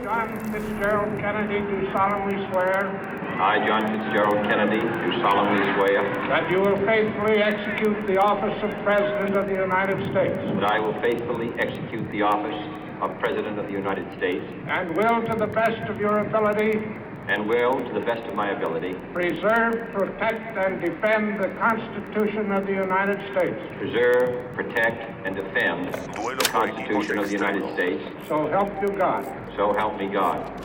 John Fitzgerald Kennedy, do solemnly swear. I, John Fitzgerald Kennedy, do solemnly swear that you will faithfully execute the office of President of the United States. that I will faithfully execute the office of President of the United States And will, to the best of your ability, and will, to the best of my ability, preserve, protect, and defend the Constitution of the United States. preserve, protect, and defend the Constitution of the United States. So help you God. So help me God.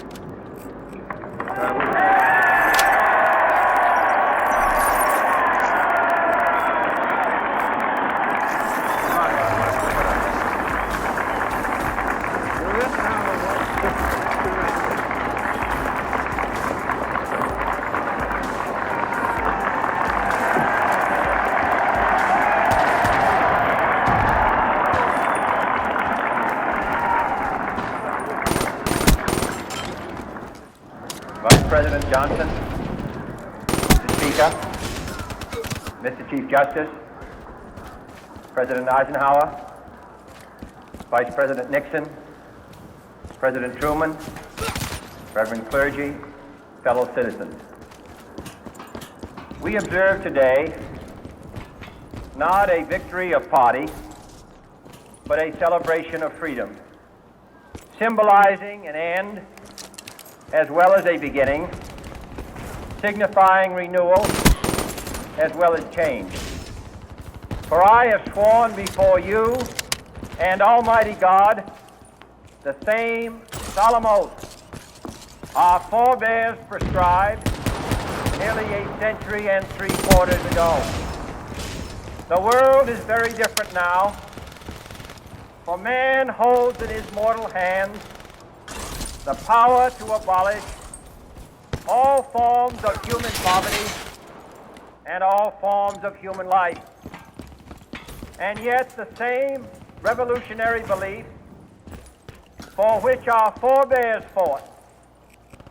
Vice President Johnson, Mr. Speaker, Mr. Chief Justice, President Eisenhower, Vice President Nixon, President Truman, Reverend clergy, fellow citizens. We observe today not a victory of party, but a celebration of freedom, symbolizing an end as well as a beginning, signifying renewal as well as change. For I have sworn before you and Almighty God the same solemn oath our forebears prescribed nearly a century and 3/4 ago. The world is very different now, for man holds in his mortal hands the power to abolish all forms of human poverty and all forms of human life. And yet the same revolutionary belief for which our forebears fought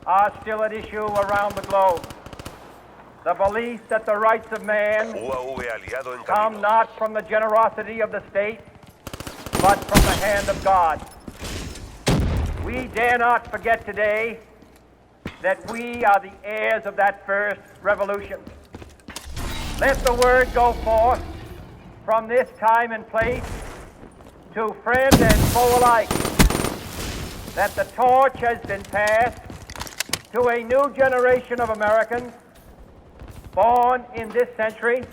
are still at issue around the globe. The belief that the rights of man come not from the generosity of the state, but from the hand of God. We dare not forget today that we are the heirs of that first revolution. Let the word go forth from this time and place to friend and foe alike that the torch has been passed to a new generation of Americans born in this century,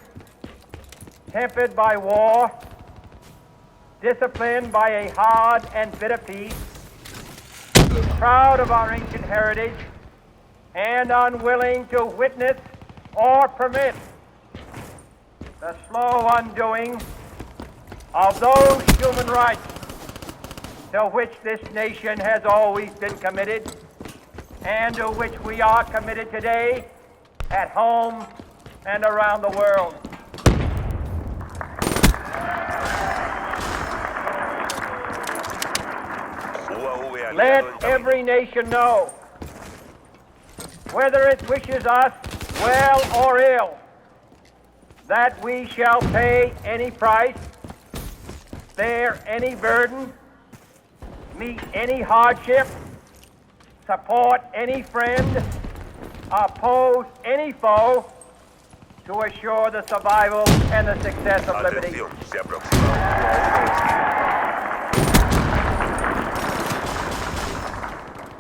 tempered by war, disciplined by a hard and bitter peace, proud of our ancient heritage, and unwilling to witness or permit the slow undoing of those human rights to which this nation has always been committed and to which we are committed today at home and around the world. Let every nation know, whether it wishes us well or ill, that we shall pay any price, bear any burden, meet any hardship, support any friend, oppose any foe, to assure the survival and the success of liberty.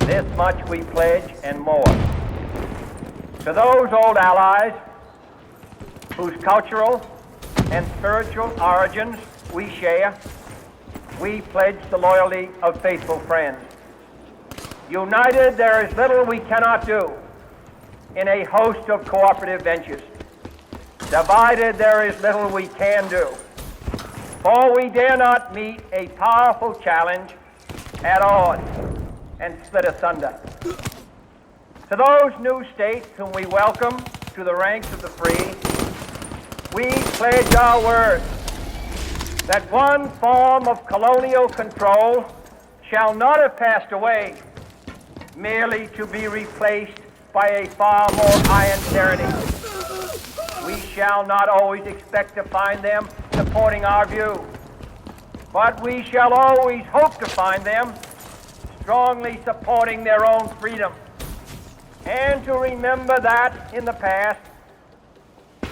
This much we pledge and more. To those old allies whose cultural and spiritual origins we share, we pledge the loyalty of faithful friends. United, there is little we cannot do in a host of cooperative ventures. Divided, there is little we can do, for we dare not meet a powerful challenge at odds and split asunder. To those new states whom we welcome to the ranks of the free, we pledge our word that one form of colonial control shall not have passed away, merely to be replaced by a far more iron tyranny. We shall not always expect to find them supporting our view, but we shall always hope to find them strongly supporting their own freedom, and to remember that in the past,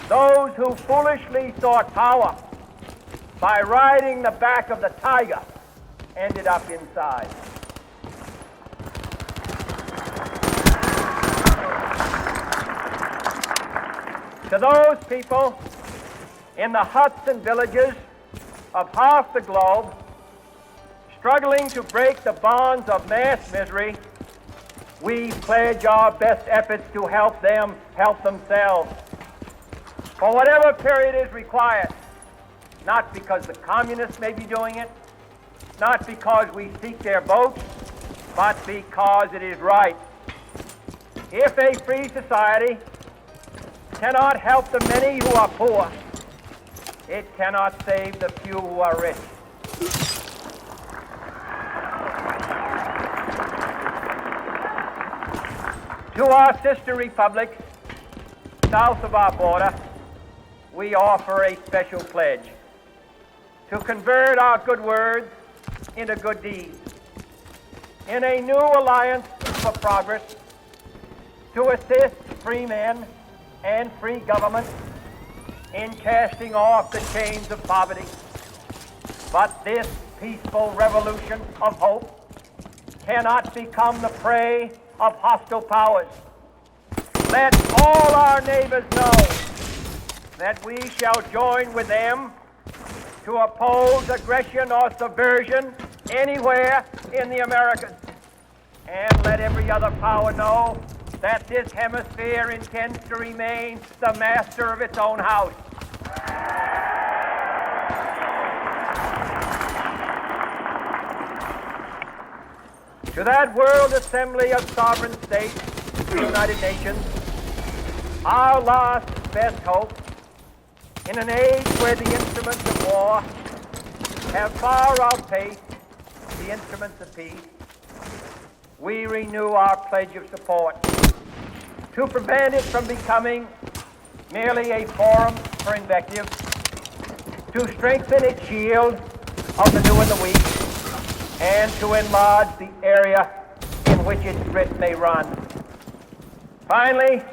those who foolishly sought power by riding the back of the tiger ended up inside. To those people in the huts and villages of half the globe struggling to break the bonds of mass misery, we pledge our best efforts to help them help themselves for whatever period is required, not because the communists may be doing it, not because we seek their votes, but because it is right. If a free society cannot help the many who are poor, it cannot save the few who are rich. To our sister republics south of our border, we offer a special pledge to convert our good words into good deeds, in a new alliance for progress, to assist free men and free government in casting off the chains of poverty. But this peaceful revolution of hope cannot become the prey of hostile powers. Let all our neighbors know that we shall join with them to oppose aggression or subversion anywhere in the Americas. And let every other power know that this hemisphere intends to remain the master of its own house. To that World Assembly of Sovereign States, the United Nations, our last best hope, in an age where the instruments of war have far outpaced the instruments of peace, we renew our pledge of support to prevent it from becoming merely a forum for invective, to strengthen its shield of the new and the weak, and to enlarge the area in which its grip may run. Finally,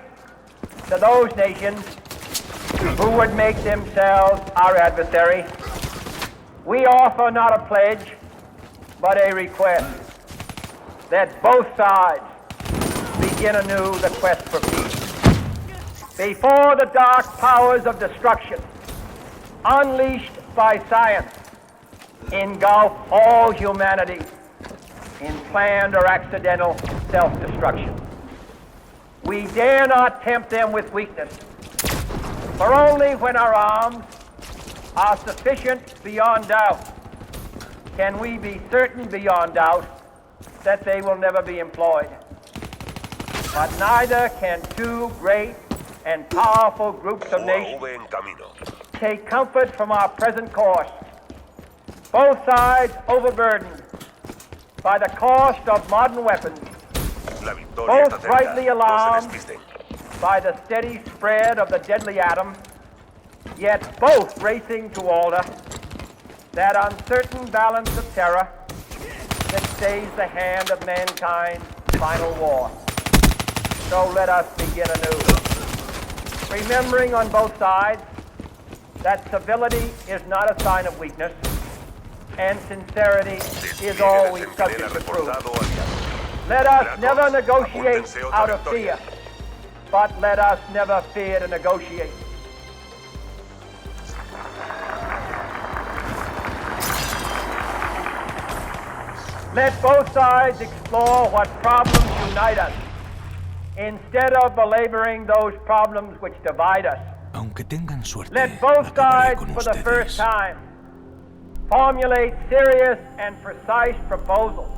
to those nations who would make themselves our adversary, we offer not a pledge, but a request that both sides begin anew the quest for peace. Before the dark powers of destruction, unleashed by science, engulf all humanity in planned or accidental self-destruction. We dare not tempt them with weakness, for only when our arms are sufficient beyond doubt can we be certain beyond doubt that they will never be employed. But neither can two great and powerful groups of nations take comfort from our present course, both sides overburdened by the cost of modern weapons, both rightly alarmed by the steady spread of the deadly atom, yet both racing to alter that uncertain balance of terror that stays the hand of mankind's final war. So let us begin anew, remembering on both sides that civility is not a sign of weakness, and sincerity is always subject to proof. Let us never negotiate out of fear, but let us never fear to negotiate. Let both sides explore what problems unite us, instead of belaboring those problems which divide us. Aunque tengan suerte, Let both acabaré sides, con for the first ustedes. time, formulate serious and precise proposals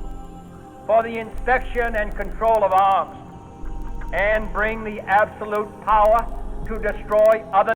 for the inspection and control of arms, and bring the absolute power to destroy other